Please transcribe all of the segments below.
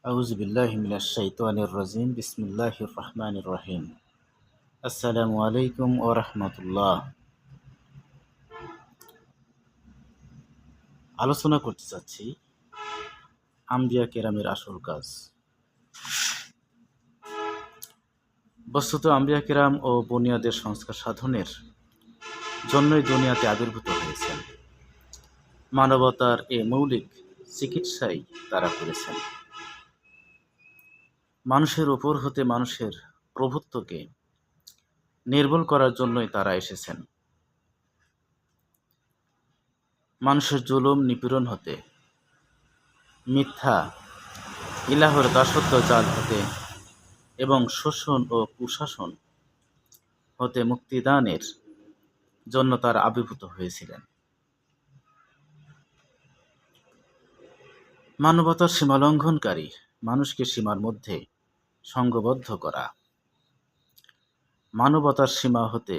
আউযু বিল্লাহি মিনাশ শাইতানির রাজিম বিসমিল্লাহির রহমানির রহিম। আসসালামু আলাইকুম ওয়া রাহমাতুল্লাহ। আলোচনা করতে চাচ্ছি আম্বিয়া কেরামের আসল কাজ। বস্তুত আম্বিয়া কেরাম ও বুনিয়াদের সংস্কার সাধনের জন্যই দুনিয়াতে আবির্ভূত হয়েছেন। মানবতার এ মৌলিক চিকিৎসাই তারা করেছেন। মানুষের উপর হতে মানুষের প্রভুত্বকে নির্মূল করার জন্যই তারা এসেছেন। মানুষের জুলুম নিপীড়ন হতে, মিথ্যা ইলাহর দাসত্ব জাল হতে এবং শোষণ ও কুশাসন হতে মুক্তিদানের জন্য তারা আবির্ভূত হয়েছিলেন। মানবতার সীমালঙ্ঘনকারী মানুষকে সীমার মধ্যে সংঘবদ্ধ করা, মানবতার সীমা হতে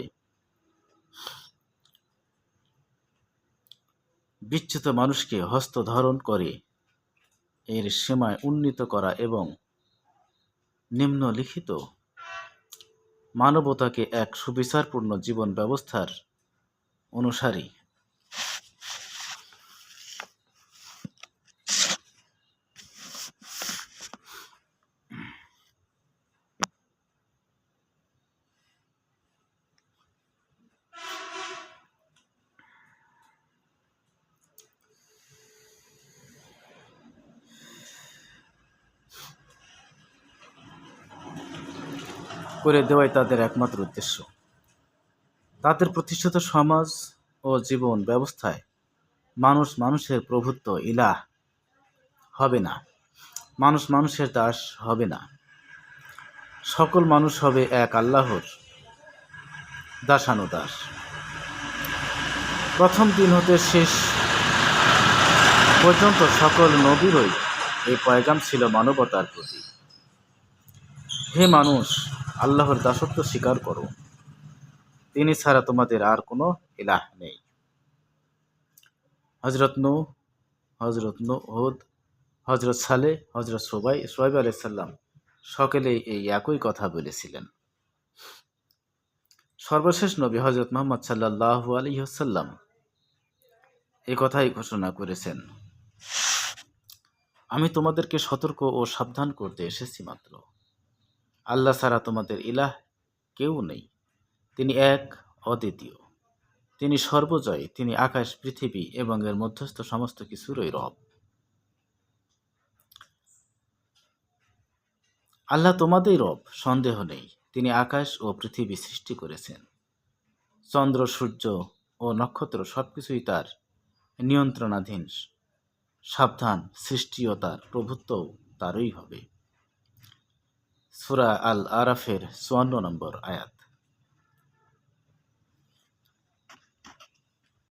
বিচ্যুত মানুষকে হস্তধারণ করে এর সীমায় উন্নীত করা এবং নিম্নলিখিত মানবতাকে এক সুবিচারপূর্ণ জীবন ব্যবস্থার অনুসারী করে দেওয়াই তাদের একমাত্র উদ্দেশ্য। তাদের প্রতিষ্ঠিত সমাজ ও জীবন ব্যবস্থায় মানুষ মানুষের প্রভুত্ব ইলাহ হবে না, মানুষ মানুষের দাস হবে না। সকল মানুষ হবে এক আল্লাহর দাসানুদাস। প্রথম দিন হতে শেষ পর্যন্ত সকল নবীরই এই পয়গাম ছিল মানবতার প্রতি। হে মানুষ, আল্লাহর দাসত্ব স্বীকার করো, তিনি ছাড়া তোমাদের আর কোনো ইলাহ নেই। হযরত নূহ, হযরত হুদ, হযরত সালেহ, হযরত শুআয়ব আলাইহিস সালাম সকলেই এই একই কথা বলেছিলেন। সর্বশেষ নবী হযরত মুহাম্মদ সাল্লাল্লাহু আলাইহি ওয়াসাল্লাম এই কথাই ঘোষণা করেছেন, আমি তোমাদেরকে সতর্ক ও সাবধান করতে এসেছি মাত্র। আল্লাহ ছাড়া তোমাদের ইলাহ কেউ নেই, তিনি এক অদ্বিতীয়, তিনি সর্বজয়, তিনি আকাশ পৃথিবী এবং এর মধ্যস্থ সমস্ত কিছুরই রব। আল্লাহ তোমাদের রব, সন্দেহ নেই, তিনি আকাশ ও পৃথিবী সৃষ্টি করেছেন। চন্দ্র, সূর্য ও নক্ষত্র সবকিছুই তার নিয়ন্ত্রণাধীন। সাবধান, সৃষ্টি ও তার প্রভুত্বও তারই হবে। সূরা আল আরাফের ৫৪ নম্বর আয়াত।